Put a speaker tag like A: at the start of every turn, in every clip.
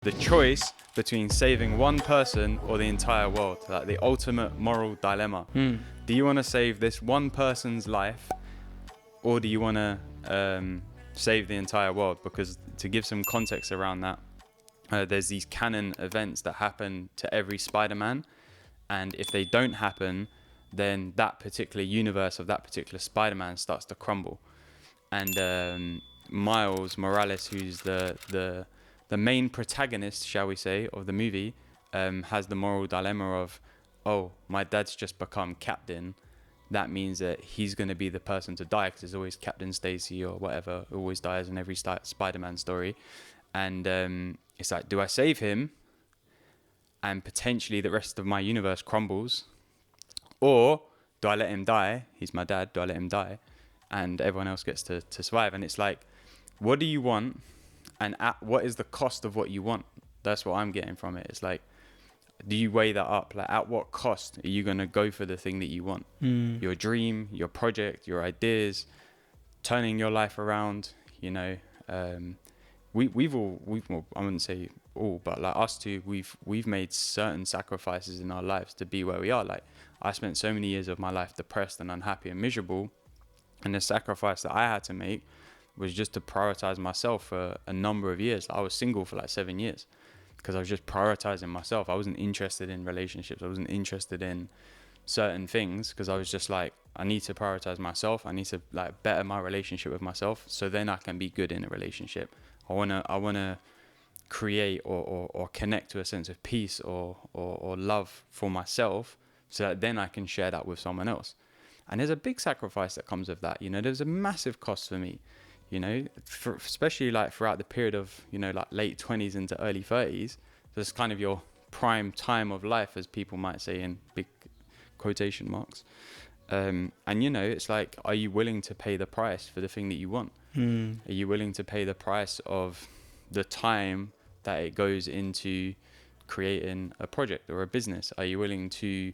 A: The choice between saving one person or the entire world, like the ultimate moral dilemma. Do you want to save this one person's life, or do you want to save the entire world? Because to give some context around that, there's these canon events that happen to every Spider-Man, and if they don't happen, then that particular universe of that particular Spider-Man starts to crumble. And Miles Morales, who's the main protagonist, shall we say, of the movie, has the moral dilemma of, oh, my dad's just become captain. That means that he's going to be the person to die, because there's always Captain Stacy or whatever who always dies in every Spider-Man story. And it's like, do I save him and potentially the rest of my universe crumbles? Or do I let him die? He's my dad. Do I let him die? And everyone else gets to survive. And it's like, what do you want? And what is the cost of what you want? That's what I'm getting from it. It's like, do you weigh that up? Like, at what cost are you going to go for the thing that you want? Your dream, your project, your ideas, turning your life around. You know, we've all, I wouldn't say all, but like us two, we've made certain sacrifices in our lives to be where we are. Like, I spent so many years of my life depressed and unhappy and miserable, and the sacrifice that I had to make was just to prioritize myself for a number of years. I was single for like 7 years because I was just prioritizing myself. I wasn't interested in relationships. I wasn't interested in certain things because I was just like, I need to prioritize myself. I need to like better my relationship with myself, so then I can be good in a relationship. I wanna create or connect to a sense of peace or love for myself, so that then I can share that with someone else. And there's a big sacrifice that comes with that. You know, there's a massive cost for me. You know, especially like throughout the period of, you know, like late 20s into early 30s, that's kind of your prime time of life, as people might say in big quotation marks. And, you know, it's like, are you willing to pay the price for the thing that you want? Are you willing to pay the price of the time that it goes into creating a project or a business? Are you willing to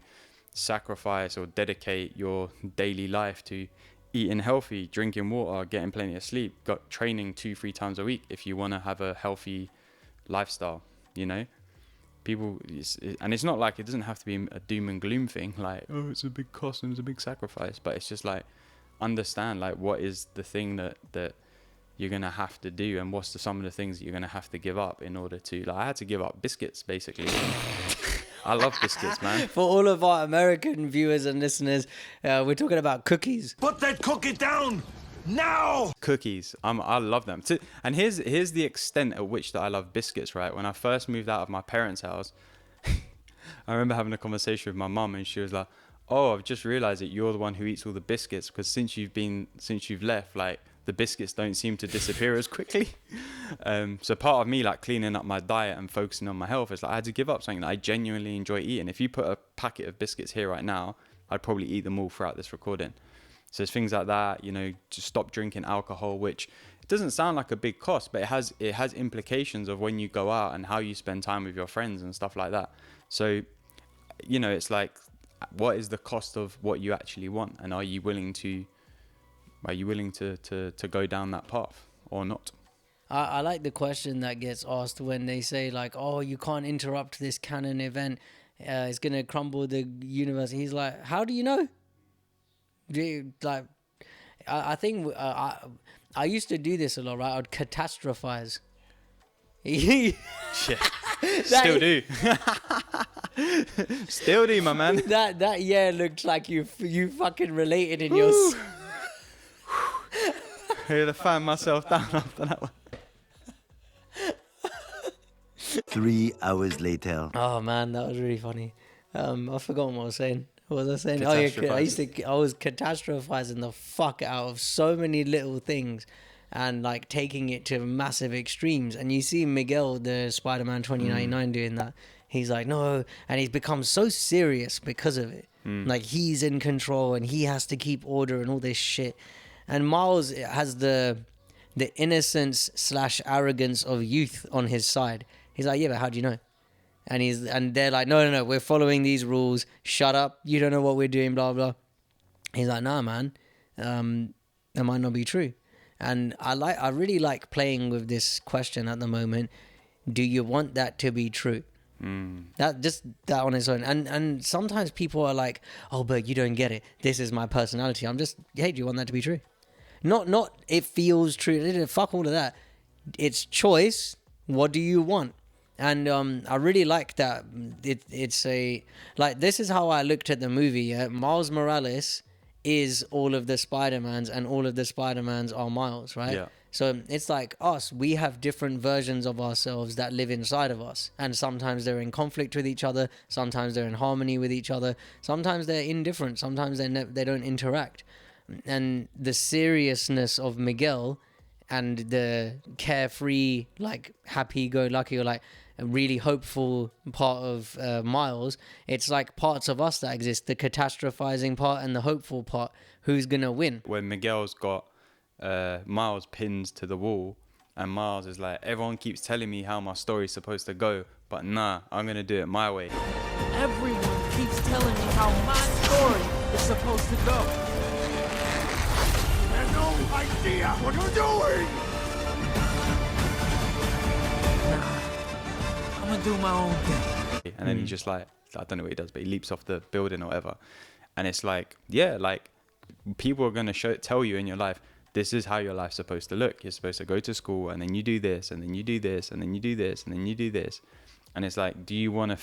A: sacrifice or dedicate your daily life to eating healthy, drinking water, getting plenty of sleep, got training 2-3 times a week if you want to have a healthy lifestyle? You know, people, and it's not like, it doesn't have to be a doom and gloom thing, like, oh, it's a big cost and it's a big sacrifice, but it's just like, understand like what is the thing that you're gonna have to do, and what's some of the things that you're gonna have to give up in order to, like, I had to give up biscuits basically. I love biscuits, man.
B: For all of our American viewers and listeners, we're talking about cookies.
C: Put that cookie down now!
A: Cookies, I love them. And here's the extent at which that I love biscuits, right? When I first moved out of my parents' house, I remember having a conversation with my mum, and she was like, oh, I've just realized that you're the one who eats all the biscuits, because since you've left, like, the biscuits don't seem to disappear as quickly. So part of me, like, cleaning up my diet and focusing on my health, is like, I had to give up something that I genuinely enjoy eating. If you put a packet of biscuits here right now, I'd probably eat them all throughout this recording. So there's things like that, you know, just stop drinking alcohol, which it doesn't sound like a big cost, but it has implications of when you go out and how you spend time with your friends and stuff like that. So, you know, it's like, what is the cost of what you actually want, and are you willing to go down that path or not?
B: I like the question that gets asked when they say, like, oh, you can't interrupt this canon event, it's gonna crumble the universe. He's like, how do you know? Like, I think I used to do this a lot, right? I'd catastrophize.
A: Yeah. Still do. Still do, my man.
B: That yeah looked like you fucking related in your.
A: I had to fan myself down after that one.
C: 3 hours later.
B: Oh man, that was really funny. I've forgotten what I was saying. What was I saying? Oh yeah, I was catastrophizing the fuck out of so many little things, and like taking it to massive extremes. And you see Miguel, the Spider-Man 2099, doing that. He's like, no, and he's become so serious because of it. Like, he's in control and he has to keep order and all this shit. And Miles has the innocence / arrogance of youth on his side. He's like, yeah, but how do you know? And they're like, no, we're following these rules. Shut up. You don't know what we're doing, blah, blah. He's like, nah, man, that might not be true. And I really like playing with this question at the moment. Do you want that to be true? That on its own. And sometimes people are like, oh, but you don't get it. This is my personality. I'm just, hey, do you want that to be true? Not it feels true. Fuck all of that. It's choice. What do you want? And I really like that. It's a, like, this is how I looked at the movie. Yeah? Miles Morales is all of the Spider-Mans, and all of the Spider-Mans are Miles, right?
A: Yeah.
B: So it's like us. We have different versions of ourselves that live inside of us. And sometimes they're in conflict with each other. Sometimes they're in harmony with each other. Sometimes they're indifferent. Sometimes they don't interact. And the seriousness of Miguel and the carefree, like, happy-go-lucky, or like a really hopeful part of Miles, it's like parts of us that exist, the catastrophizing part and the hopeful part. Who's gonna win?
A: When Miguel's got Miles pinned to the wall, and Miles is like, everyone keeps telling me how my story's supposed to go, but nah, I'm gonna do it my way.
D: Everyone keeps telling me how my story is supposed to go.
C: You have no idea what you're doing!
D: Nah, I'm gonna do my own thing.
A: And then he just like, I don't know what he does, but he leaps off the building or whatever. And it's like, yeah, like, people are gonna tell you in your life, this is how your life's supposed to look. You're supposed to go to school, and then you do this, and then you do this, and then you do this, and then you do this. And it's like, do you want to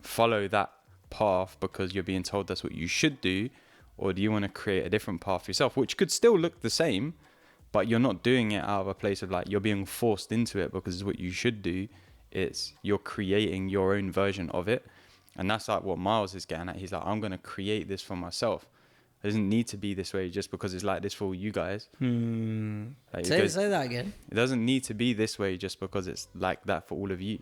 A: follow that path because you're being told that's what you should do? Or do you want to create a different path yourself, which could still look the same, but you're not doing it out of a place of like, you're being forced into it because it's what you should do. It's, you're creating your own version of it. And that's like what Miles is getting at. He's like, I'm going to create this for myself. It doesn't need to be this way just because it's like this for you guys. Like,
B: Say that again.
A: It doesn't need to be this way just because it's like that for all of you.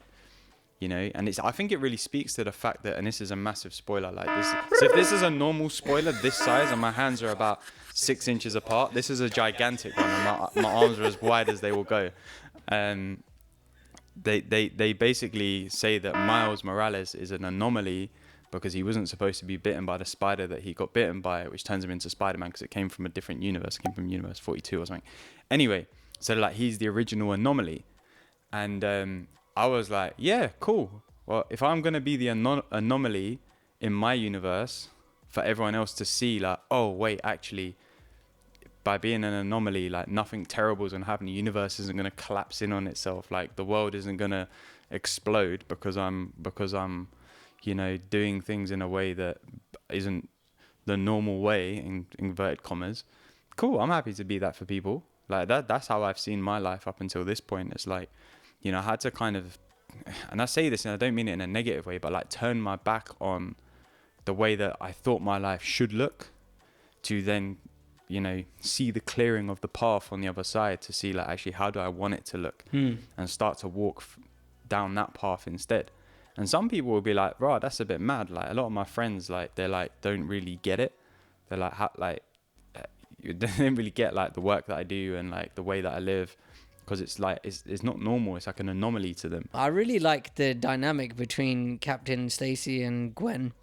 A: You know, and I think it really speaks to the fact that, and this is a massive spoiler, like this. So if this is a normal spoiler this size and my hands are about 6 inches apart, this is a gigantic one, and my arms are as wide as they will go. They basically say that Miles Morales is an anomaly because he wasn't supposed to be bitten by the spider that he got bitten by, which turns him into Spider-Man because it came from a different universe. It came from universe 42 or something. Anyway, so like he's the original anomaly. And I was like, yeah, cool. Well, if I'm going to be the anomaly in my universe for everyone else to see, like, oh, wait, actually, by being an anomaly, like, nothing terrible is going to happen. The universe isn't going to collapse in on itself. Like, the world isn't going to explode because I'm, you know, doing things in a way that isn't the normal way, in inverted commas. Cool, I'm happy to be that for people. Like, that's how I've seen my life up until this point. It's like, you know, I had to kind of, and I say this and I don't mean it in a negative way, but like turn my back on the way that I thought my life should look to then, you know, see the clearing of the path on the other side to see like actually how do I want it to look and start to walk down that path instead. And some people will be like, right, that's a bit mad. Like a lot of my friends, like they're like, don't really get it. They're like, they don't really get like the work that I do and like the way that I live. Because it's like, it's not normal. It's like an anomaly to them.
B: I really like the dynamic between Captain Stacy and Gwen.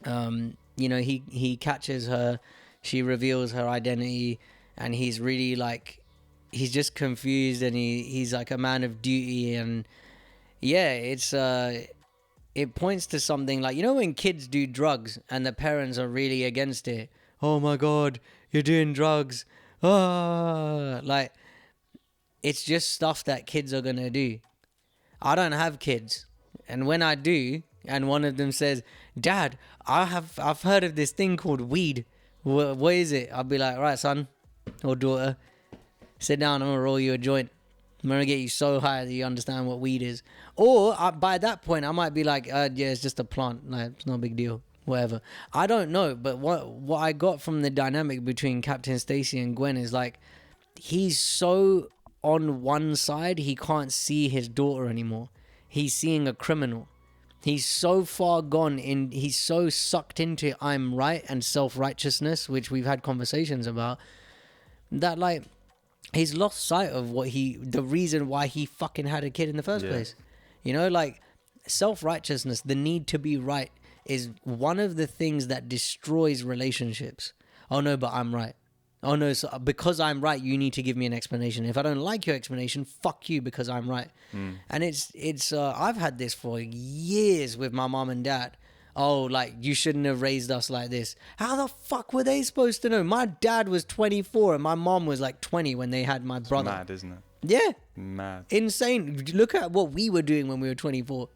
B: You know, he catches her, she reveals her identity, and he's really like, he's just confused, and he's like a man of duty. And yeah, it points to something like, you know, when kids do drugs and the parents are really against it. Oh my God, you're doing drugs. Ah, like, it's just stuff that kids are gonna do. I don't have kids, and when I do, and one of them says, "Dad, I've heard of this thing called weed. What is it?" I'll be like, "Right, son or daughter, sit down. I'm gonna roll you a joint. I'm gonna get you so high that you understand what weed is." Or by that point, I might be like, "Yeah, it's just a plant. Like, it's no big deal. Whatever." I don't know, but what I got from the dynamic between Captain Stacy and Gwen is like, he's so on one side, he can't see his daughter anymore. He's seeing a criminal. He's so far gone in, he's so sucked into I'm right and self-righteousness, which we've had conversations about, that like he's lost sight of the reason why he fucking had a kid in the first place. You know, like self-righteousness, the need to be right, is one of the things that destroys relationships. Oh no, but I'm right. Oh no, so because I'm right, you need to give me an explanation. If I don't like your explanation, fuck you because I'm right. And it's I've had this for years with my mom and dad. Oh, like, you shouldn't have raised us like this. How the fuck were they supposed to know? My dad was 24 and my mom was like 20 when they had my brother.
A: Mad, isn't it?
B: Yeah.
A: Mad.
B: Insane. Look at what we were doing when we were 24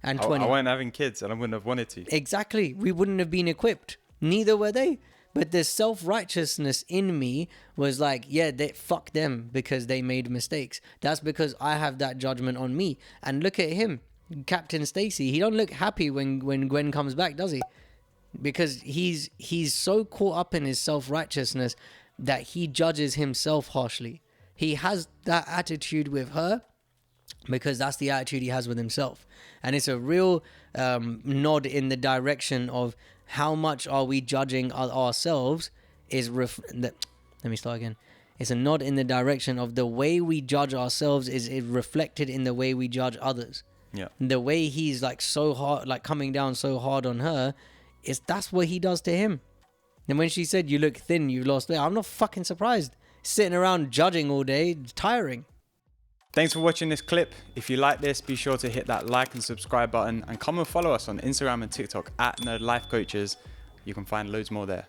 B: and 20.
A: I wasn't having kids and I wouldn't have wanted to.
B: Exactly. We wouldn't have been equipped. Neither were they. But the self-righteousness in me was like, yeah, fuck them because they made mistakes. That's because I have that judgment on me. And look at him, Captain Stacy. He don't look happy when Gwen comes back, does he? Because he's so caught up in his self-righteousness that he judges himself harshly. He has that attitude with her because that's the attitude he has with himself. And it's a real nod in the direction of how much are we judging ourselves let me start again. It's a nod in the direction of the way we judge ourselves is reflected in the way we judge others.
A: Yeah.
B: The way he's like so hard, like coming down so hard on her, that's what he does to him. And when she said, you look thin, you've lost weight, I'm not fucking surprised. Sitting around judging all day, it's tiring.
A: Thanks for watching this clip. If you like this, be sure to hit that like and subscribe button and come and follow us on Instagram and TikTok at Nerd Life Coaches. You can find loads more there.